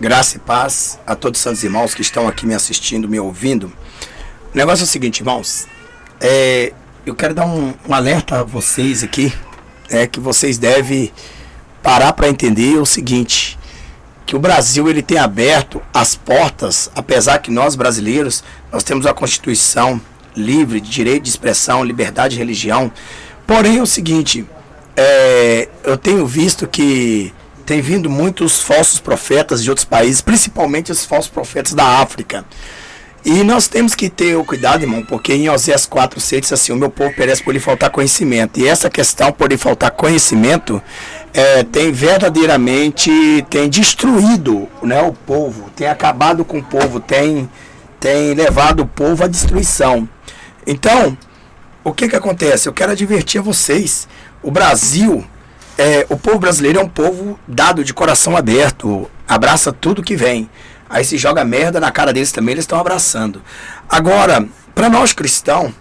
Graça e paz a todos os santos irmãos que estão aqui me assistindo, me ouvindo. O negócio é o seguinte, irmãos. Eu quero dar um alerta a vocês aqui, que vocês devem parar para entender o seguinte, que o Brasil ele tem aberto as portas, apesar que nós brasileiros, nós temos a Constituição livre de direito de expressão, liberdade de religião. Porém é o seguinte, eu tenho visto que tem vindo muitos falsos profetas de outros países, principalmente os falsos profetas da África. E nós temos que ter o cuidado, irmão, porque em Oséias 4:6 diz assim, o meu povo perece por lhe faltar conhecimento. E essa questão, por lhe faltar conhecimento, tem verdadeiramente, tem destruído, né, o povo, tem acabado com o povo, tem levado o povo à destruição. Então, o que acontece? Eu quero advertir a vocês, o Brasil... o povo brasileiro é um povo dado de coração aberto, abraça tudo que vem. Aí se joga merda na cara deles também, eles estão abraçando. Agora, para nós cristãos,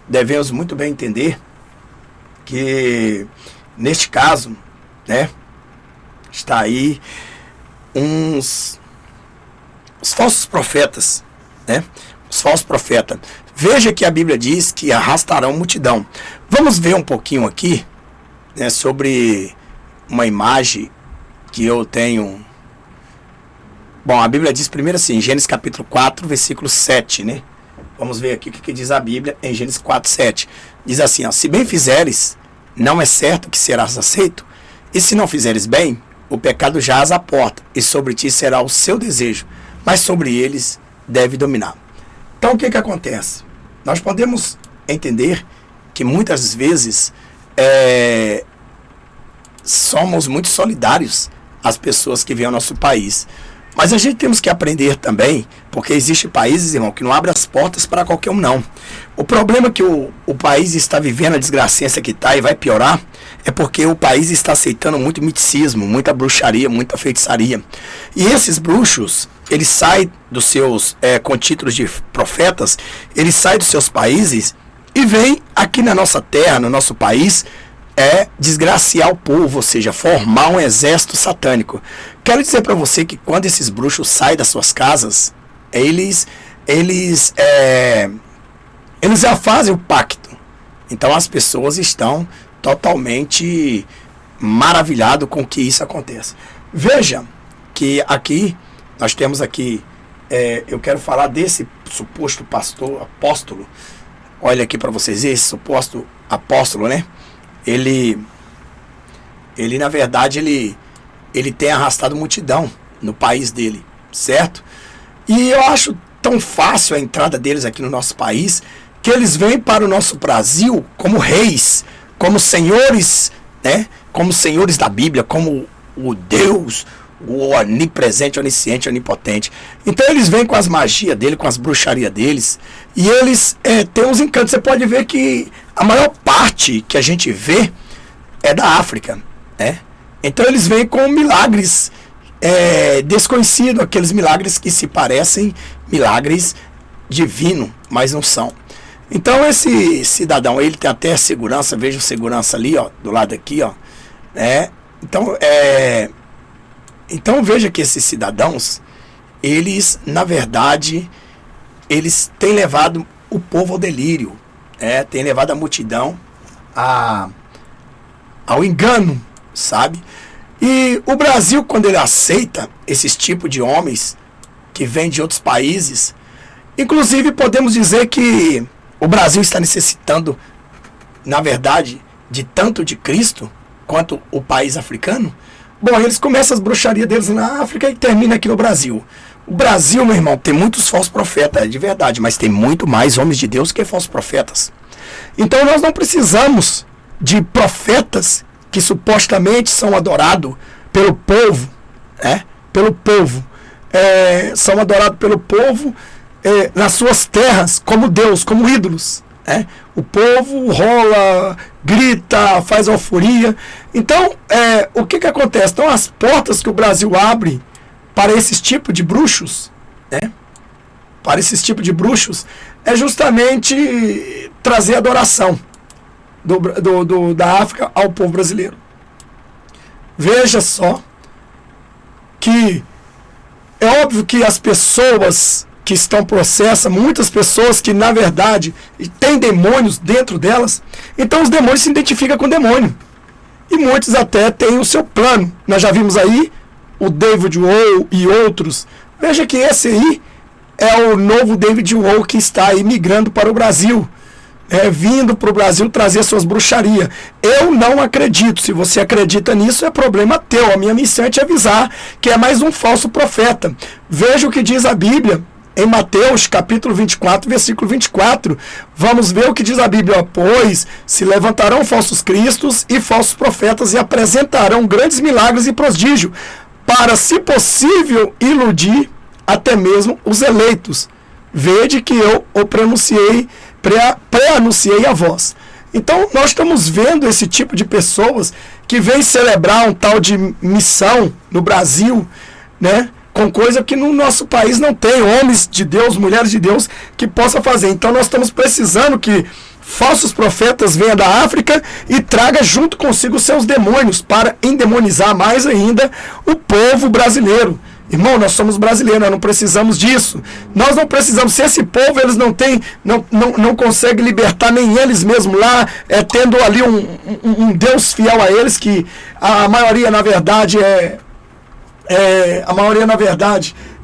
devemos muito bem entender que, neste caso, né, está aí os falsos profetas, né? Os falsos profetas. Veja que a Bíblia diz que arrastarão multidão. Vamos ver um pouquinho aqui, sobre uma imagem que eu tenho. Bom, a Bíblia diz primeiro assim, Gênesis capítulo 4, versículo 7, né? Vamos ver aqui o que diz a Bíblia em Gênesis 4, 7. Diz assim, se bem fizeres, não é certo que serás aceito, e se não fizeres bem, o pecado jaz à porta, e sobre ti será o seu desejo, mas sobre eles deve dominar. Então o que acontece? Nós podemos entender que muitas vezes somos muito solidários às pessoas que vêm ao nosso país. Mas a gente temos que aprender também, porque existem países, irmão, que não abrem as portas para qualquer um, não. O problema que o país está vivendo, a desgracença que está e vai piorar, é porque o país está aceitando muito misticismo, muita bruxaria, muita feitiçaria. E esses bruxos, eles saem dos seus, com títulos de profetas, eles saem dos seus países e vêm aqui na nossa terra, no nosso país, desgraciar o povo, ou seja, formar um exército satânico. Quero dizer para você que quando esses bruxos saem das suas casas, eles já fazem o pacto. Então as pessoas estão totalmente maravilhadas com que isso acontece. Veja que aqui, nós temos aqui, eu quero falar desse suposto pastor, apóstolo. Olha aqui para vocês, esse suposto apóstolo, né? Ele na verdade, ele tem arrastado multidão no país dele, certo? E eu acho tão fácil a entrada deles aqui no nosso país, que eles vêm para o nosso Brasil como reis, como senhores, né? Como senhores da Bíblia, como o Deus, o onipresente, onisciente, onipotente. Então eles vêm com as magias dele, com as bruxarias deles, e eles têm uns encantos. Você pode ver que a maior parte que a gente vê é da África, né? Então eles vêm com milagres desconhecidos, aqueles milagres que se parecem milagres divinos, mas não são. Então esse cidadão, ele tem até segurança, veja o segurança ali, ó, do lado aqui, ó, né? Então veja que esses cidadãos, eles, na verdade, eles têm levado o povo ao delírio, têm levado a multidão ao engano, sabe? E o Brasil, quando ele aceita esses tipos de homens que vêm de outros países, inclusive podemos dizer que o Brasil está necessitando, na verdade, de tanto de Cristo quanto o país africano. Bom, eles começam as bruxarias deles na África e terminam aqui no Brasil. O Brasil, meu irmão, tem muitos falsos profetas, de verdade, mas tem muito mais homens de Deus que falsos profetas. Então nós não precisamos de profetas que supostamente são adorados pelo povo, né? Pelo povo. São adorados pelo povo nas suas terras, como Deus, como ídolos. O povo rola, grita, faz alforia. Então, o que acontece? Então, as portas que o Brasil abre para esses tipos de bruxos, para esses tipos de bruxos, é justamente trazer adoração da África ao povo brasileiro. Veja só que É óbvio que as pessoas que estão possessas, muitas pessoas que na verdade têm demônios dentro delas, então os demônios se identificam com o demônio. E muitos até têm o seu plano. Nós já vimos aí o David Wohl e outros. Veja que esse aí é o novo David Wohl que está aí migrando para o Brasil. Vindo para o Brasil trazer suas bruxarias. Eu não acredito. Se você acredita nisso, é problema teu. A minha missão é te avisar que é mais um falso profeta. Veja o que diz a Bíblia em Mateus capítulo 24, versículo 24. Vamos ver o que diz a Bíblia. Pois se levantarão falsos cristos e falsos profetas e apresentarão grandes milagres e prodígios, para, se possível, iludir até mesmo os eleitos. Vede que eu o pré-anunciei a vós. Então nós estamos vendo esse tipo de pessoas que vem celebrar um tal de missão no Brasil, né? Com coisa que no nosso país não tem, homens de Deus, mulheres de Deus que possa fazer. Então nós estamos precisando que falsos profetas venham da África e traga junto consigo seus demônios para endemonizar mais ainda o povo brasileiro. Irmão, nós somos brasileiros, nós não precisamos disso. Nós não precisamos. Se esse povo eles não conseguem libertar nem eles mesmos lá, tendo ali um Deus fiel a eles, que a maioria na verdade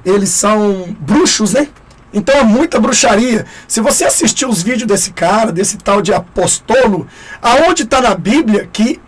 eles são bruxos, né? Então é muita bruxaria. Se você assistir os vídeos desse cara, desse tal de apóstolo, aonde está na Bíblia que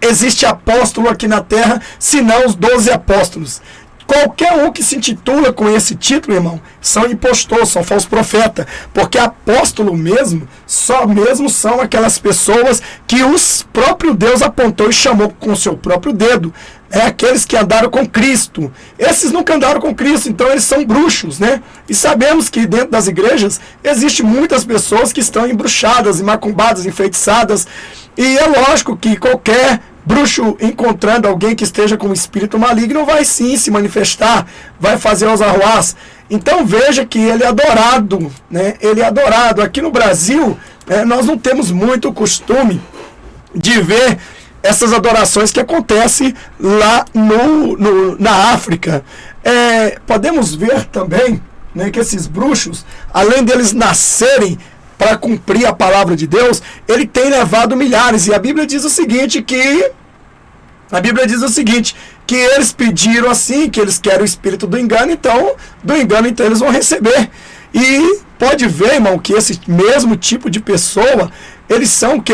existe apóstolo aqui na terra, senão os 12 apóstolos? Qualquer um que se intitula com esse título, irmão, são impostores, são falsos profetas. Porque apóstolo mesmo, só mesmo são aquelas pessoas que o próprio Deus apontou e chamou com o seu próprio dedo. Aqueles que andaram com Cristo. Esses nunca andaram com Cristo, então eles são bruxos, né? E sabemos que dentro das igrejas existem muitas pessoas que estão embruxadas, macumbadas, enfeitiçadas. E é lógico que qualquer bruxo encontrando alguém que esteja com um espírito maligno vai sim se manifestar, vai fazer os arruás. Então veja que ele é adorado, né? Ele é adorado. Aqui no Brasil, nós não temos muito costume de ver essas adorações que acontecem lá na África. Podemos ver também, né, que esses bruxos, além deles nascerem para cumprir a palavra de Deus, ele tem levado milhares. E a Bíblia diz o seguinte, que eles pediram assim, que eles querem o espírito do engano, então eles vão receber. E pode ver, irmão, que esse mesmo tipo de pessoa, eles são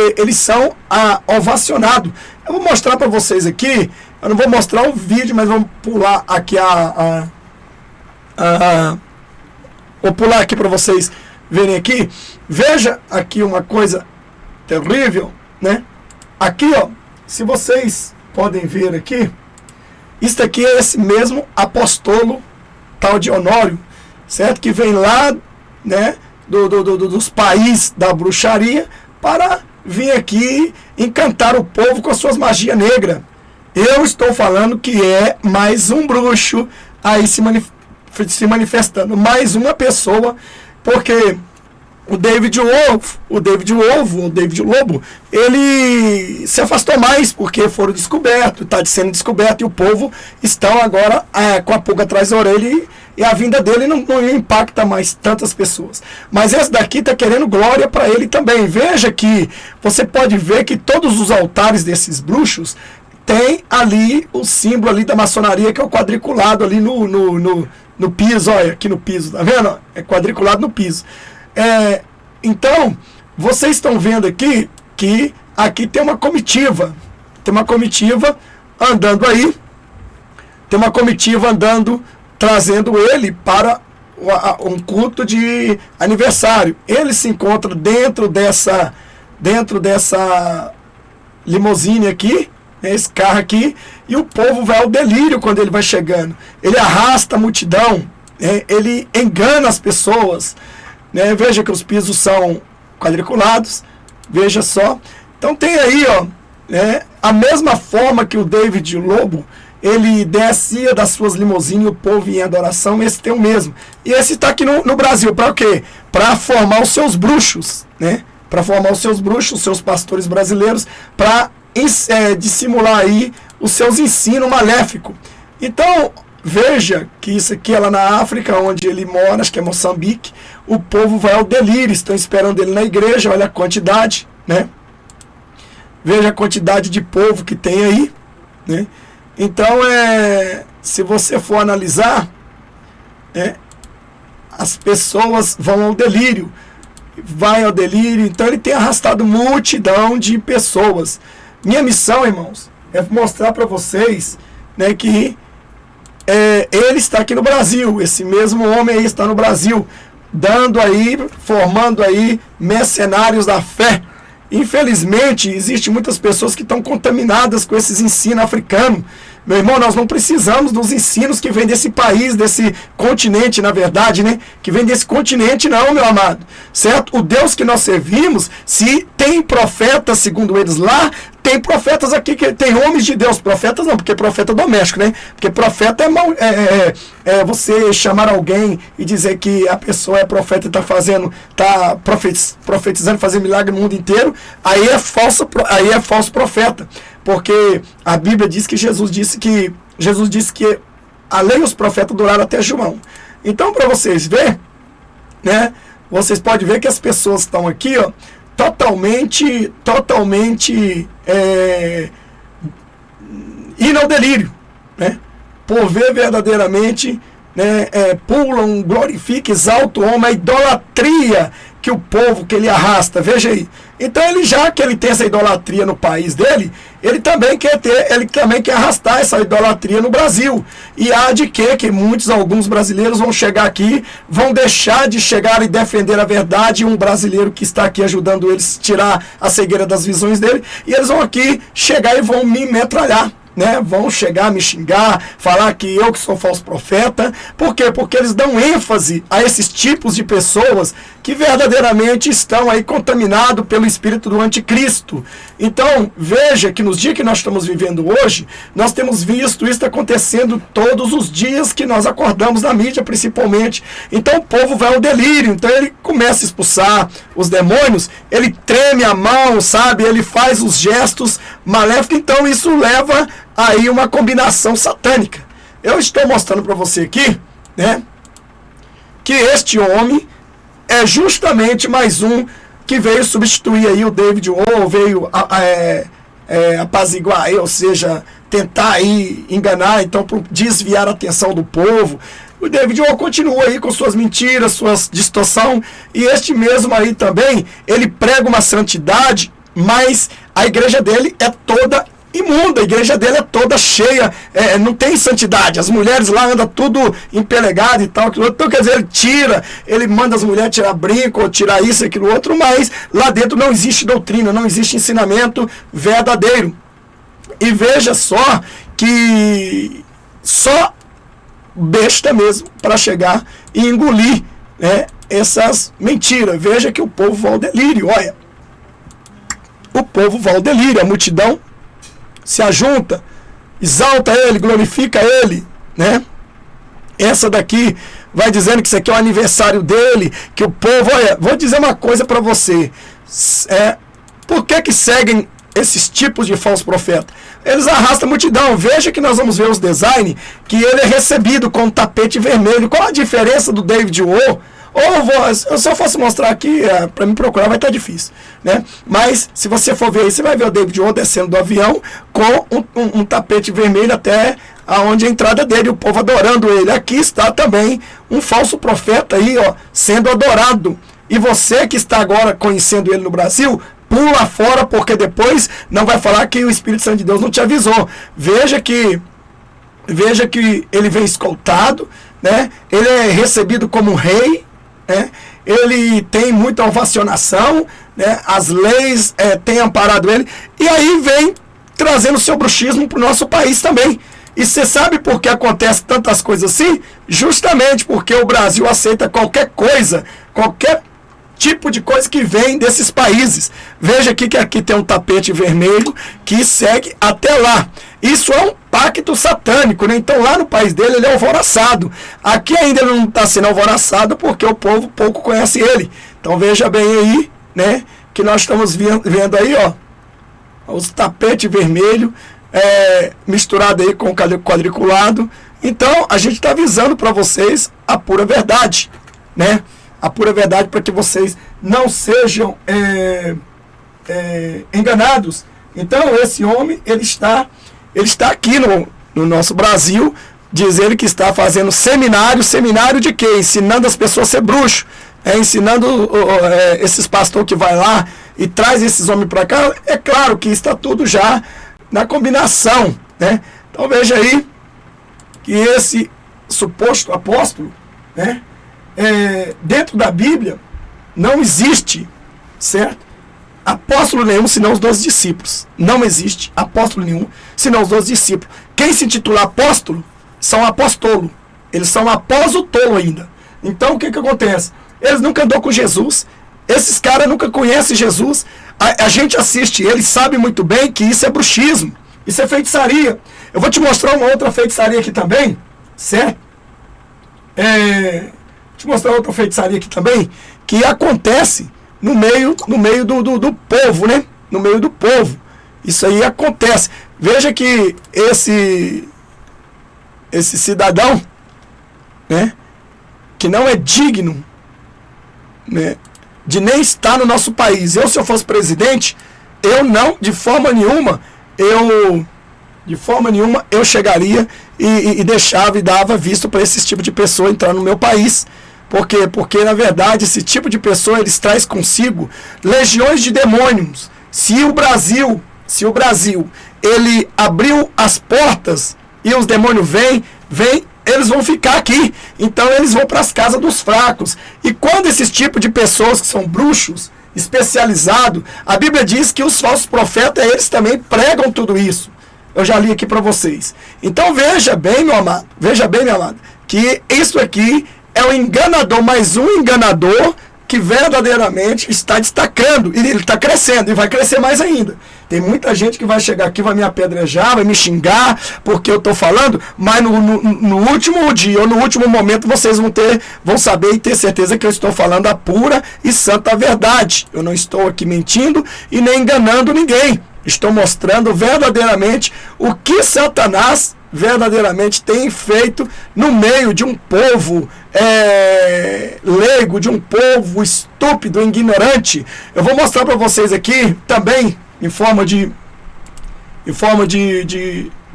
ovacionados. Eu vou mostrar para vocês aqui, eu não vou mostrar o vídeo, mas vamos pular aqui vou pular aqui para vocês verem aqui. Veja aqui uma coisa terrível, né? Aqui, ó, se vocês podem ver aqui, isso aqui é esse mesmo apóstolo tal de Honório, certo? Que vem lá, né, dos países da bruxaria para vir aqui encantar o povo com as suas magias negras. Eu estou falando que é mais um bruxo aí se manifestando, mais uma pessoa, porque o David Lobo, ele se afastou mais porque foram descobertos, está sendo descoberto, e o povo estão agora com a pulga atrás da orelha, e a vinda dele não impacta mais tantas pessoas. Mas esse daqui está querendo glória para ele também. Veja que você pode ver que todos os altares desses bruxos tem ali o símbolo ali da maçonaria, que é o quadriculado ali no piso. Olha, aqui no piso, tá vendo? É quadriculado no piso. Então, vocês estão vendo aqui que aqui tem uma comitiva andando aí, trazendo ele para um culto de aniversário. Ele se encontra dentro dessa limusine aqui, esse carro aqui, e o povo vai ao delírio quando ele vai chegando. Ele arrasta a multidão, ele engana as pessoas, né? Veja que os pisos são quadriculados, veja só. Então tem aí, ó, a mesma forma que o David Lobo, ele descia das suas limusines, o povo em adoração, esse tem o mesmo. E esse está aqui no Brasil, para o quê? Para formar os seus bruxos, né? Para formar os seus bruxos, os seus pastores brasileiros, para dissimular aí os seus ensinos maléficos. Então, veja que isso aqui é lá na África, onde ele mora, acho que é Moçambique. O povo vai ao delírio, estão esperando ele na igreja, olha a quantidade, né? Veja a quantidade de povo que tem aí, né? Então, se você for analisar, as pessoas vão ao delírio, vai ao delírio, então ele tem arrastado multidão de pessoas. Minha missão, irmãos, é mostrar para vocês, né, que ele está aqui no Brasil, esse mesmo homem aí está no Brasil, dando aí, formando aí mercenários da fé. Infelizmente, existem muitas pessoas que estão contaminadas com esses ensinos africanos. Meu irmão, nós não precisamos dos ensinos que vêm desse país, desse continente, na verdade, né? Que vem desse continente, não, meu amado. Certo? O Deus que nós servimos, se tem profetas, segundo eles lá, tem profetas aqui, que tem homens de Deus. Profetas não, porque profeta é doméstico, né? Porque profeta é você chamar alguém e dizer que a pessoa é profeta e está profetizando, fazendo milagre no mundo inteiro. Aí é falso profeta. Porque a Bíblia diz que Jesus disse que a lei e os profetas duraram até João. Então, para vocês verem, né? Vocês podem ver que as pessoas estão aqui, ó, totalmente indo ao delírio, né? Por ver verdadeiramente, né, pulam, glorificam, exaltam o homem, a idolatria que o povo que ele arrasta, veja aí. Então já que ele tem essa idolatria no país dele, ele também quer arrastar essa idolatria no Brasil. E há de que alguns brasileiros vão chegar aqui, vão deixar de chegar e defender a verdade, e um brasileiro que está aqui ajudando eles a tirar a cegueira das visões dele, e eles vão aqui chegar e vão me metralhar. Né, vão chegar a me xingar, falar que eu que sou falso profeta. Por quê? Porque eles dão ênfase a esses tipos de pessoas que verdadeiramente estão aí contaminados pelo espírito do anticristo. Então, veja que nos dias que nós estamos vivendo hoje, nós temos visto isso acontecendo todos os dias que nós acordamos na mídia, principalmente. Então, o povo vai ao delírio, então ele começa a expulsar os demônios, ele treme a mão, sabe? Ele faz os gestos maléficos, então isso leva aí uma combinação satânica. Eu estou mostrando para você aqui, né, que este homem é justamente mais um que veio substituir aí o David O, veio apaziguar aí, ou seja, tentar aí enganar, então desviar a atenção do povo. O David O continua aí com suas mentiras, suas distorção, e este mesmo aí também, ele prega uma santidade, mas a igreja dele é toda imunda, a igreja dele é toda cheia, não tem santidade, as mulheres lá andam tudo empelegado e tal, então quer dizer, ele manda as mulheres tirar brinco, ou tirar isso e aquilo outro, mas lá dentro não existe doutrina, não existe ensinamento verdadeiro. E veja só que só besta mesmo para chegar e engolir, né, essas mentiras. Veja que o povo vai ao delírio, olha, o povo vai ao delírio, a multidão se ajunta, exalta ele, glorifica ele, né? Essa daqui vai dizendo que isso aqui é o aniversário dele, que o povo, olha, vou dizer uma coisa para você, por que seguem esses tipos de falsos profetas? Eles arrastam a multidão. Veja que nós vamos ver os designs, que ele é recebido com um tapete vermelho. Qual a diferença do David O? Ou se eu fosse mostrar aqui, para me procurar vai estar difícil, né? Mas se você for ver aí, você vai ver o David O descendo do avião com um tapete vermelho até aonde a entrada dele, o povo adorando ele. Aqui está também um falso profeta aí, ó, sendo adorado. E você que está agora conhecendo ele no Brasil, pula fora, porque depois não vai falar que o Espírito Santo de Deus não te avisou. Veja que ele vem escoltado, né? Ele é recebido como um rei, né? Ele tem muita ovacionação, né? As leis têm amparado ele, e aí vem trazendo o seu bruxismo para o nosso país também. E você sabe por que acontece tantas coisas assim? Justamente porque o Brasil aceita qualquer coisa, qualquer tipo de coisa que vem desses países. Veja aqui que aqui tem um tapete vermelho que segue até lá. Isso é um pacto satânico, né? Então lá no país dele ele é alvoroçado. Aqui ainda ele não está sendo alvoroçado porque o povo pouco conhece ele. Então veja bem aí, né? Que nós estamos vendo aí, ó, os tapetes vermelhos misturado aí com quadriculado. Então, a gente está avisando para vocês a pura verdade, né? A pura verdade para que vocês não sejam enganados. Então, esse homem, ele está aqui no nosso Brasil, dizendo que está fazendo seminário de quê? Ensinando as pessoas a ser bruxo, ensinando esses pastores que vai lá e traz esses homens para cá. É claro que está tudo já na combinação, né? Então veja aí que esse suposto apóstolo, né, dentro da Bíblia não existe, certo? Apóstolo nenhum, senão os 12 discípulos. Não existe apóstolo nenhum, senão os 12 discípulos. Quem se intitula apóstolo são apóstolo. Eles são após o tolo ainda. Então o que acontece? Eles nunca andou com Jesus. Esses caras nunca conhecem Jesus. A gente assiste, eles sabem muito bem que isso é bruxismo. Isso é feitiçaria. Eu vou te mostrar uma outra feitiçaria aqui também, certo? Vou te mostrar outra feitiçaria aqui também, que acontece no meio do povo, né? No meio do povo. Isso aí acontece. Veja que esse cidadão, né, que não é digno, né, de nem estar no nosso país. Se eu fosse presidente, eu não, de forma nenhuma, eu chegaria e deixava e dava visto para esse tipo de pessoa entrar no meu país. Por quê? Porque, na verdade, esse tipo de pessoa, eles traz consigo legiões de demônios. Se o Brasil, ele abriu as portas e os demônios vêm, eles vão ficar aqui. Então, eles vão para as casas dos fracos. E quando esses tipos de pessoas que são bruxos, especializados, a Bíblia diz que os falsos profetas, eles também pregam tudo isso. Eu já li aqui para vocês. Então, veja bem, meu amado, que isso aqui é um enganador, mais um enganador que verdadeiramente está destacando. E ele está crescendo e vai crescer mais ainda. Tem muita gente que vai chegar aqui, vai me apedrejar, vai me xingar, porque eu estou falando, mas no último dia ou no último momento vocês vão saber e ter certeza que eu estou falando a pura e santa verdade. Eu não estou aqui mentindo e nem enganando ninguém. Estou mostrando verdadeiramente o que Satanás verdadeiramente tem feito no meio de um povo leigo, de um povo estúpido, ignorante. Eu vou mostrar para vocês aqui também, em forma de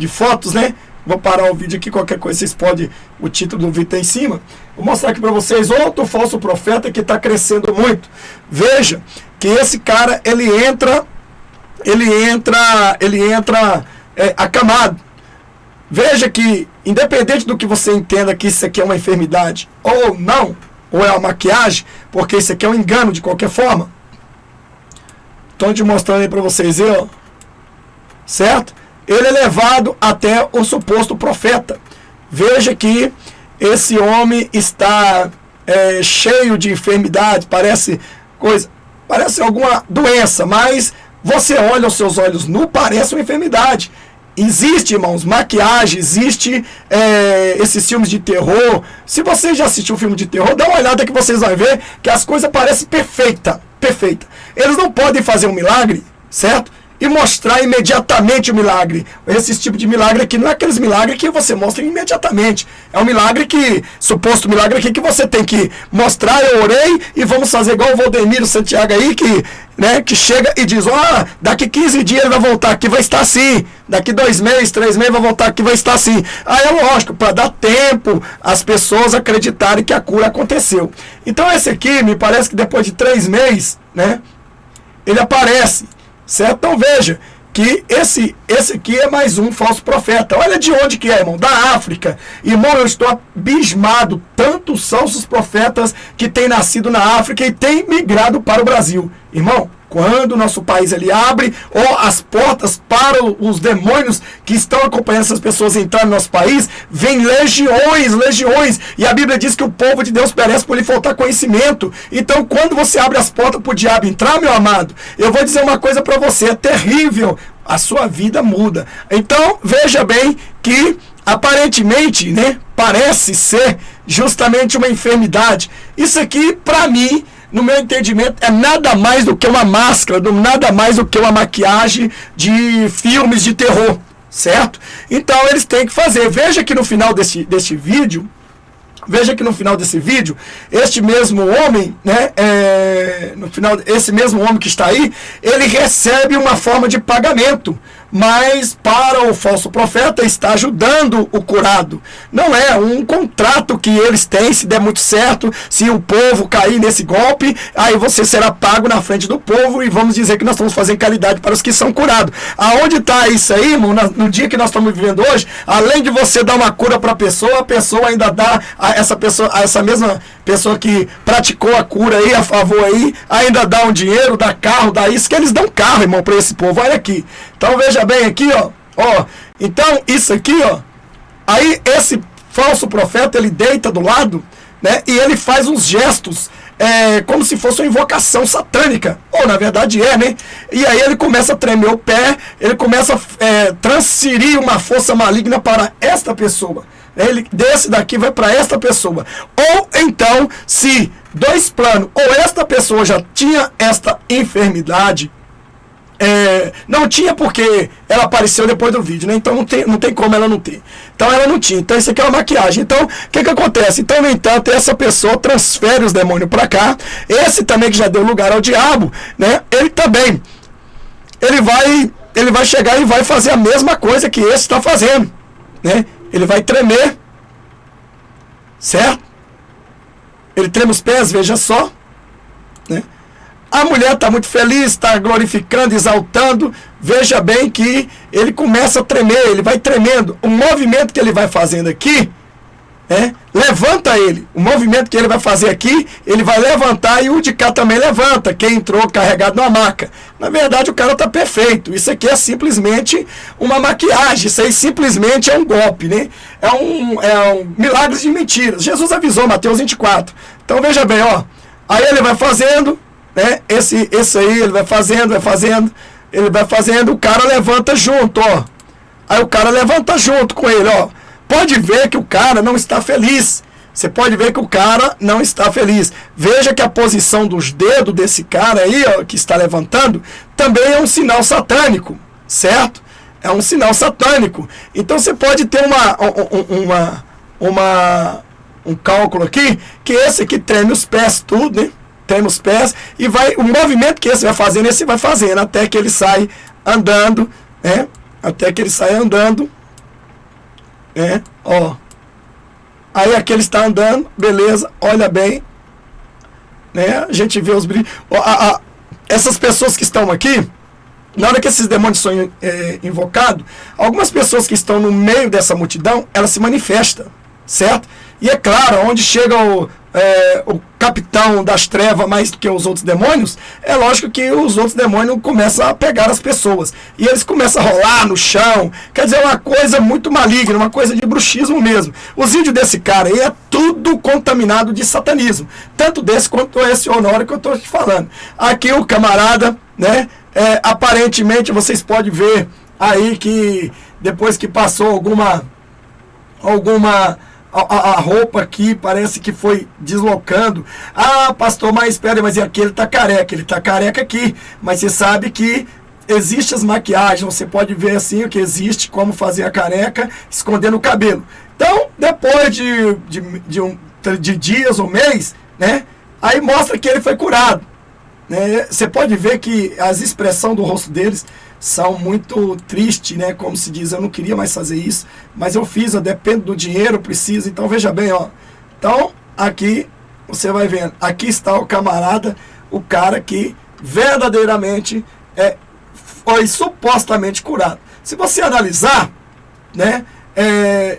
fotos, né? Vou parar o vídeo aqui, qualquer coisa vocês podem, o título do vídeo está em cima. Vou mostrar aqui para vocês outro falso profeta que está crescendo muito. Veja que esse cara, ele entra acamado. Veja que, independente do que você entenda que isso aqui é uma enfermidade ou não, ou é uma maquiagem, porque isso aqui é um engano de qualquer forma. Estou te mostrando aí para vocês, certo? Ele é levado até o suposto profeta. Veja que esse homem está cheio de enfermidade, parece alguma doença, mas você olha os seus olhos nu, parece uma enfermidade. Existe, irmãos, maquiagem, existe esses filmes de terror. Se você já assistiu um filme de terror, dá uma olhada que vocês vão ver que as coisas parecem perfeita. Eles não podem fazer um milagre, certo? E mostrar imediatamente o milagre. Esse tipo de milagre aqui não é aqueles milagres que você mostra imediatamente. É um milagre suposto milagre aqui que você tem que mostrar, eu orei e vamos fazer igual o Valdemiro Santiago aí, que chega e diz, daqui 15 dias ele vai voltar aqui, vai estar assim. Daqui 2 meses, 3 meses vai voltar aqui, vai estar assim. Aí é lógico, para dar tempo as pessoas acreditarem que a cura aconteceu. Então esse aqui, me parece que depois de 3 meses, né, ele aparece. Certo? Então veja que esse aqui é mais um falso profeta. Olha de onde que é, irmão. Da África. Irmão, eu estou abismado. Tantos falsos profetas que têm nascido na África e têm migrado para o Brasil. Irmão, quando o nosso país ele abre as portas para os demônios que estão acompanhando essas pessoas entrar no nosso país, vem legiões. E a Bíblia diz que o povo de Deus perece por lhe faltar conhecimento. Então, quando você abre as portas para o diabo entrar, meu amado, eu vou dizer uma coisa para você, é terrível. A sua vida muda. Então, veja bem que, aparentemente, né, parece ser justamente uma enfermidade. Isso aqui, para mim, no meu entendimento, é nada mais do que uma máscara, nada mais do que uma maquiagem de filmes de terror. certo? Então eles têm que fazer. Veja que no final deste vídeo, este mesmo homem, né, no final, esse mesmo homem que está aí, ele recebe uma forma de pagamento, mas para o falso profeta está ajudando o curado. Não é um contrato que eles têm, se der muito certo, se o povo cair nesse golpe, aí você será pago na frente do povo e vamos dizer que nós estamos fazendo caridade para os que são curados. Aonde está isso aí, irmão? No dia que nós estamos vivendo hoje, além de você dar uma cura para a pessoa ainda dá a essa mesma pessoa que praticou a cura aí, a favor aí, ainda dá um dinheiro, dá carro, dá isso, que eles dão carro, irmão, para esse povo. Olha aqui. Então veja bem aqui, ó. Então isso aqui, ó. Aí esse falso profeta, ele deita do lado, né? E ele faz uns gestos, como se fosse uma invocação satânica. Ou na verdade né? E aí ele começa a tremer o pé, ele começa a transferir uma força maligna para esta pessoa. Ele desse daqui vai para esta pessoa. Ou então, se dois planos, ou esta pessoa já tinha esta enfermidade, não tinha porque ela apareceu depois do vídeo, né? Então não tem como ela não ter. Então ela não tinha. Então isso aqui é uma maquiagem. Então o que acontece? Então, no entanto, essa pessoa transfere os demônios para cá. Esse também que já deu lugar ao diabo, né? Ele também. Ele vai chegar e vai fazer a mesma coisa que esse está fazendo, né? Ele vai tremer, certo? Ele treme os pés, veja só, né? A mulher está muito feliz, está glorificando, exaltando. Veja bem que ele começa a tremer, ele vai tremendo. O movimento que ele vai fazendo aqui, levanta ele. O movimento que ele vai fazer aqui, ele vai levantar e o de cá também levanta. Quem entrou carregado numa maca. Na verdade, o cara está perfeito. Isso aqui é simplesmente uma maquiagem. Isso aí simplesmente é um golpe, né? É um milagre de mentiras. Jesus avisou, Mateus 24. Então veja bem, ó. Aí ele vai fazendo, né? Esse aí ele vai fazendo, ele vai fazendo, o cara levanta junto, ó. Aí o cara levanta junto com ele, ó. Pode ver que o cara não está feliz. Você pode ver que o cara não está feliz. Veja que a posição dos dedos desse cara aí, ó, que está levantando, também é um sinal satânico, certo? É um sinal satânico. Então você pode ter um cálculo aqui, que esse aqui treme os pés tudo, né? Treme os pés e o movimento que esse vai fazendo, até que ele sai andando, né? Até que ele sai andando. Ó. Aí aqui ele está andando, beleza, olha bem, né? A gente vê os brilhos. Essas pessoas que estão aqui, na hora que esses demônios são invocados, algumas pessoas que estão no meio dessa multidão, elas se manifestam, certo? E é claro, onde chega o capitão das trevas mais do que os outros demônios, é lógico que os outros demônios começam a pegar as pessoas. E eles começam a rolar no chão. Quer dizer, uma coisa muito maligna, uma coisa de bruxismo mesmo. Os vídeos desse cara aí é tudo contaminado de satanismo. Tanto desse quanto esse Honório que eu estou te falando. Aqui o camarada, né? Aparentemente vocês podem ver aí que depois que passou alguma a roupa aqui parece que foi deslocando. Ah, pastor, mas espera, mas aqui ele tá careca. Ele tá careca aqui. Mas você sabe que existe as maquiagens. Você pode ver assim o que existe, como fazer a careca, escondendo o cabelo. Então, depois de dias ou mês, né? Aí mostra que ele foi curado. Né? Você pode ver que as expressões do rosto deles são muito tristes, né? Como se diz, eu não queria mais fazer isso, mas eu fiz, eu dependo do dinheiro, eu preciso. Então veja bem, ó. Então aqui você vai vendo, aqui está o camarada, o cara que verdadeiramente foi supostamente curado. Se você analisar, né?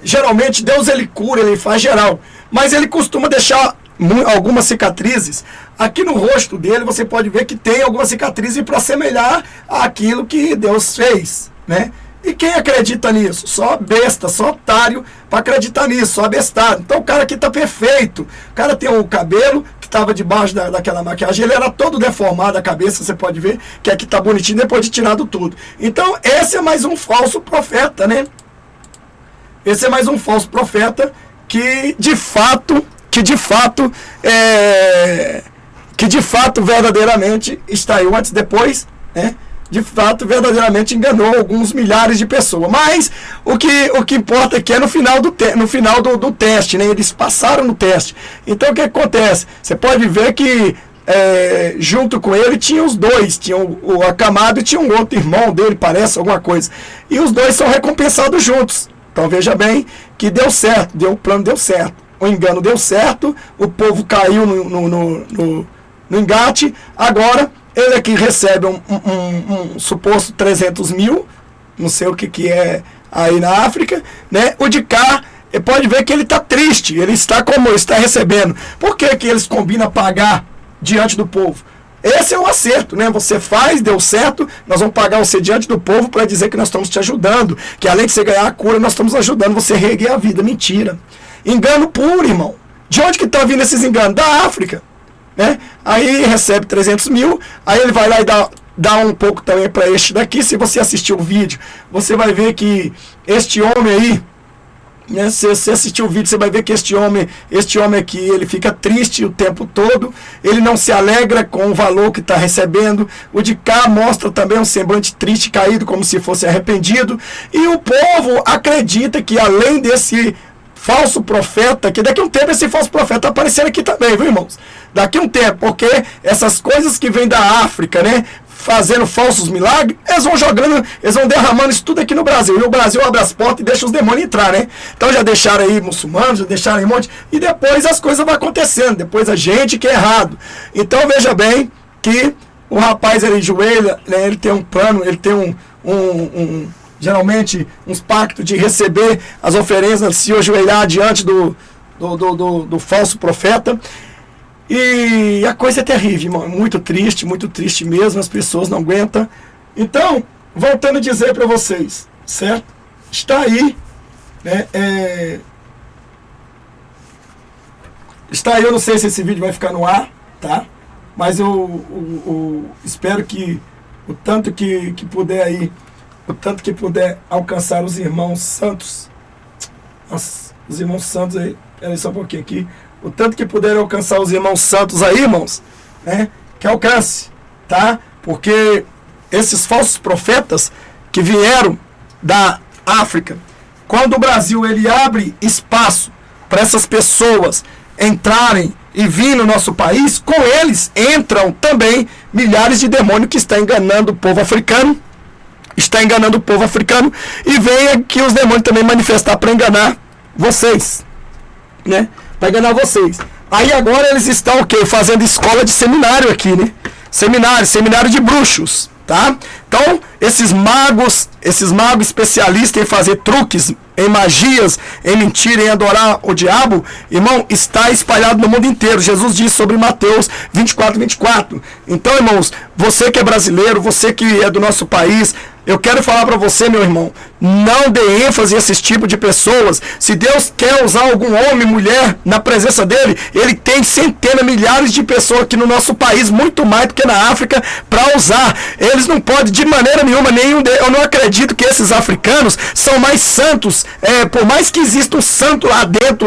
Geralmente Deus ele cura, ele faz geral, mas ele costuma deixar algumas cicatrizes. Aqui no rosto dele você pode ver que tem algumas cicatrizes para assemelhar àquilo que Deus fez, né? E quem acredita nisso? Só besta, só otário para acreditar nisso, só bestado. Então o cara aqui tá perfeito. O cara tem o cabelo que estava debaixo daquela maquiagem, ele era todo deformado a cabeça, você pode ver que aqui tá bonitinho depois de tirado tudo. Então esse é mais um falso profeta, né? Esse é mais um falso profeta que de fato verdadeiramente está aí o antes e depois, né? de fato, verdadeiramente enganou alguns milhares de pessoas. Mas o que importa aqui é no final do teste, né? Eles passaram no teste. Então o que acontece? Você pode ver que junto com ele tinha os dois, tinha o acamado e tinha um outro irmão dele, parece, alguma coisa. E os dois são recompensados juntos. Então veja bem que deu certo, o plano deu certo. O engano deu certo, o povo caiu no engate. Agora ele aqui recebe um suposto 300 mil, não sei o que é aí na África, né? O de cá, pode ver que ele está triste, ele está recebendo. Por que eles combinam pagar diante do povo? Esse é o acerto, né? Você faz, deu certo, nós vamos pagar você diante do povo para dizer que nós estamos te ajudando, que além de você ganhar a cura, nós estamos ajudando você a reerguer a vida. Mentira. Engano puro, irmão. De onde que está vindo esses enganos? Da África, né? Aí recebe 300 mil, aí ele vai lá e dá um pouco também para este daqui. Se você assistir o vídeo, você vai ver que este homem aí, né, se você assistir o vídeo, você vai ver que este homem aqui, ele fica triste o tempo todo, ele não se alegra com o valor que está recebendo. O de cá mostra também um semblante triste, caído, como se fosse arrependido. E o povo acredita que além desse falso profeta, que daqui a um tempo esse falso profeta tá aparecendo aqui também, viu, irmãos? Daqui a um tempo, porque essas coisas que vêm da África, né, fazendo falsos milagres, eles vão jogando, eles vão derramando isso tudo aqui no Brasil. E o Brasil abre as portas e deixa os demônios entrar, né? Então já deixaram aí muçulmanos, já deixaram aí um monte, e depois as coisas vão acontecendo, depois a gente que é errado. Então veja bem que o rapaz ele joelha, né, ele tem um plano, ele tem geralmente uns pactos de receber as oferendas, se ajoelhar diante do falso profeta. E a coisa é terrível, irmão. Muito triste mesmo, as pessoas não aguentam. Então, voltando a dizer para vocês, certo? Está aí, né? Está aí, eu não sei se esse vídeo vai ficar no ar, tá? Mas eu espero que o tanto que puder aí, o tanto que puder alcançar os irmãos santos, os irmãos santos aí, peraí só um pouquinho aqui, o tanto que puderem alcançar os irmãos santos aí, irmãos, né, que alcance, tá? Porque esses falsos profetas que vieram da África, quando o Brasil ele abre espaço para essas pessoas entrarem e vir no nosso país, com eles entram também milhares de demônios que estão enganando o povo africano, e vem aqui os demônios também manifestar para enganar vocês, né? Para enganar vocês. Aí agora eles estão o quê? Fazendo escola de seminário aqui, né? Seminário de bruxos, tá? Então, esses magos especialistas em fazer truques, em magias, em mentira, em adorar o diabo, irmão, está espalhado no mundo inteiro. Jesus disse sobre Mateus 24. Então, irmãos, você que é brasileiro, você que é do nosso país, eu quero falar para você, meu irmão, não dê ênfase a esses tipos de pessoas. Se Deus quer usar algum homem, mulher, na presença dele, ele tem centenas, milhares de pessoas aqui no nosso país, muito mais do que na África, para usar. Eles não podem, de maneira nenhuma, eu não acredito que esses africanos são mais santos, por mais que exista um santo lá dentro,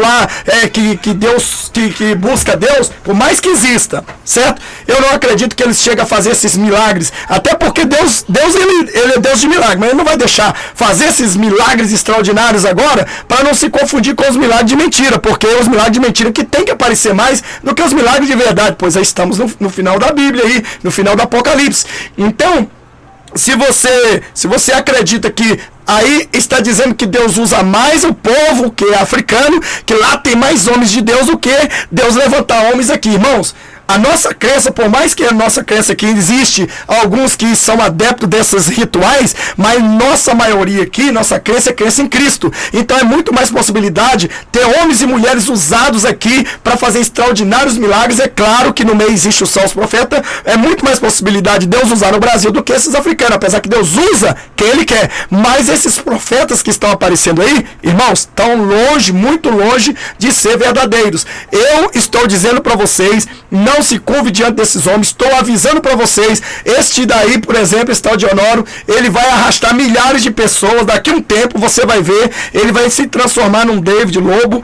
que busca Deus, por mais que exista, certo? Eu não acredito que eles chegam a fazer esses milagres, até porque Deus ele é Deus de milagre, mas ele não vai deixar fazer esses milagres extraordinários agora para não se confundir com os milagres de mentira, porque é os milagres de mentira que tem que aparecer mais do que os milagres de verdade, pois aí estamos no final da Bíblia aí, no final do Apocalipse. Então, se você acredita que aí está dizendo que Deus usa mais o povo que é africano, que lá tem mais homens de Deus do que Deus levantar homens aqui, irmãos. A nossa crença, por mais que a nossa crença aqui existe alguns que são adeptos desses rituais, mas nossa maioria aqui, nossa crença é crença em Cristo. Então é muito mais possibilidade ter homens e mulheres usados aqui para fazer extraordinários milagres. É claro que no meio existe o falso profeta, é muito mais possibilidade de Deus usar no Brasil do que esses africanos, apesar que Deus usa quem Ele quer. Mas esses profetas que estão aparecendo aí, irmãos, estão longe, muito longe de ser verdadeiros. Eu estou dizendo para vocês, não se curve diante desses homens. Estou avisando para vocês, este daí, por exemplo, esse tal de Honório, ele vai arrastar milhares de pessoas. Daqui a um tempo você vai ver, ele vai se transformar num David Lobo,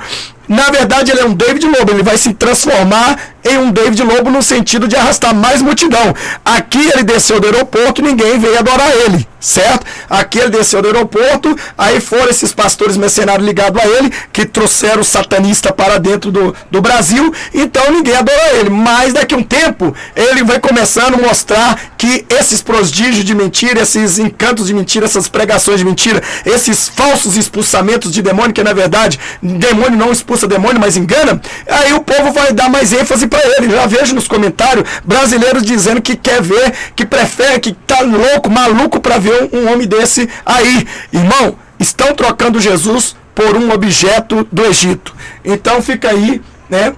Na verdade, ele é um David Lobo, ele vai se transformar em um David Lobo no sentido de arrastar mais multidão. Aqui ele desceu do aeroporto, ninguém veio adorar ele, certo? Aqui ele desceu do aeroporto, aí foram esses pastores mercenários ligados a ele, que trouxeram o satanista para dentro do Brasil, então ninguém adora ele. Mas daqui a um tempo, ele vai começando a mostrar que esses prodígios de mentira, esses encantos de mentira, essas pregações de mentira, esses falsos expulsamentos de demônio, que na verdade, demônio não expulsa demônio, mas engana, aí o povo vai dar mais ênfase para ele. Já vejo nos comentários brasileiros dizendo que quer ver, que prefere, que tá louco, maluco para ver um homem desse aí. Irmão, estão trocando Jesus por um objeto do Egito. Então fica aí, né?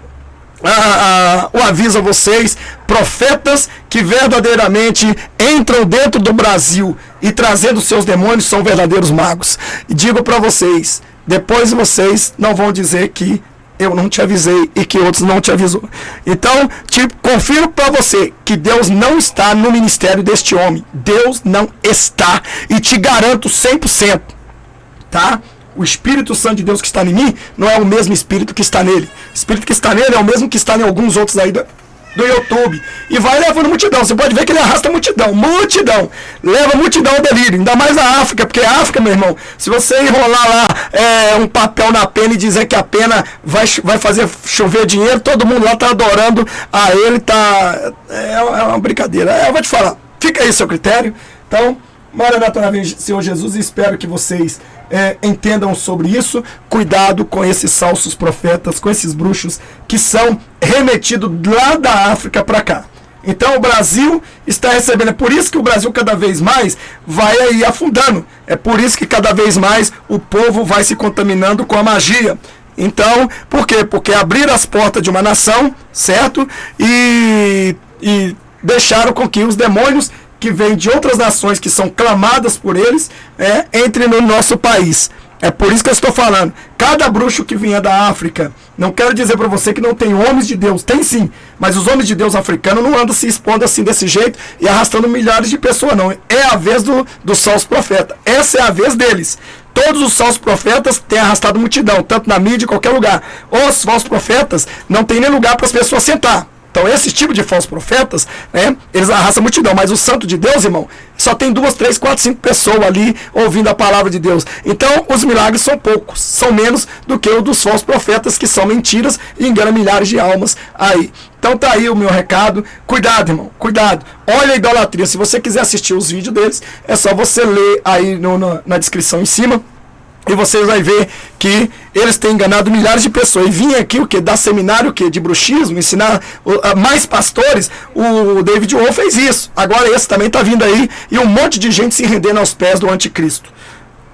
O aviso a vocês, profetas que verdadeiramente entram dentro do Brasil e trazendo seus demônios são verdadeiros magos. E digo para vocês, depois vocês não vão dizer que eu não te avisei e que outros não te avisou. Então, confiro para você que Deus não está no ministério deste homem. Deus não está, e te garanto 100%, tá? O Espírito Santo de Deus que está em mim não é o mesmo Espírito que está nele. O Espírito que está nele é o mesmo que está em alguns outros aí do YouTube. E vai levando multidão. Você pode ver que ele arrasta multidão. Multidão. Leva multidão ao delírio. Ainda mais a África. Porque a África, meu irmão, se você enrolar lá um papel na pena e dizer que a pena vai fazer chover dinheiro, todo mundo lá está adorando a ele. Tá, é uma brincadeira. Eu vou te falar. Fica aí seu critério. Então, Maranata na vez, Senhor Jesus, e espero que vocês entendam sobre isso. Cuidado com esses falsos profetas, com esses bruxos que são remetidos lá da África para cá. Então o Brasil está recebendo, é por isso que o Brasil cada vez mais vai aí afundando, é por isso que cada vez mais o povo vai se contaminando com a magia. Então, por quê? Porque abriram as portas de uma nação, certo? E deixaram com que os demônios que vêm de outras nações que são clamadas por eles, entre no nosso país. É por isso que eu estou falando. Cada bruxo que vinha da África, não quero dizer para você que não tem homens de Deus, tem sim, mas os homens de Deus africanos não andam se expondo assim desse jeito e arrastando milhares de pessoas, não. É a vez dos falsos profetas. Essa é a vez deles. Todos os falsos profetas têm arrastado multidão, tanto na mídia, em qualquer lugar. Os falsos profetas não tem nem lugar para as pessoas sentar. Então, esse tipo de falsos profetas, eles arrastam a multidão. Mas o santo de Deus, irmão, só tem 2, 3, 4, 5 pessoas ali ouvindo a palavra de Deus. Então, os milagres são poucos. São menos do que o dos falsos profetas, que são mentiras e enganam milhares de almas aí. Então, tá aí o meu recado. Cuidado, irmão. Cuidado. Olha a idolatria. Se você quiser assistir os vídeos deles, é só você ler aí na descrição em cima. E vocês vão ver que eles têm enganado milhares de pessoas. E vinha aqui o que? Dar seminário o que? De bruxismo, ensinar mais pastores. O David Wolf fez isso. Agora esse também está vindo aí. E um monte de gente se rendendo aos pés do anticristo.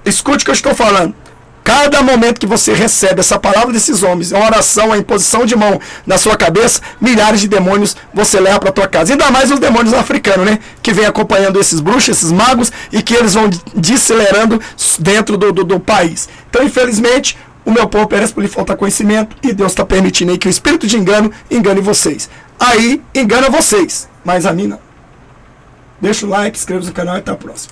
Escute o que eu estou falando. Cada momento que você recebe essa palavra desses homens, uma oração, a imposição de mão na sua cabeça, milhares de demônios você leva para a tua casa. Ainda mais os demônios africanos, né? Que vem acompanhando esses bruxos, esses magos, e que eles vão desacelerando dentro do país. Então, infelizmente, o meu povo perece por lhe faltar conhecimento, e Deus está permitindo aí que o espírito de engano engane vocês. Aí, engana vocês, mas a mim não. Deixa o like, inscreva-se no canal e até a próxima.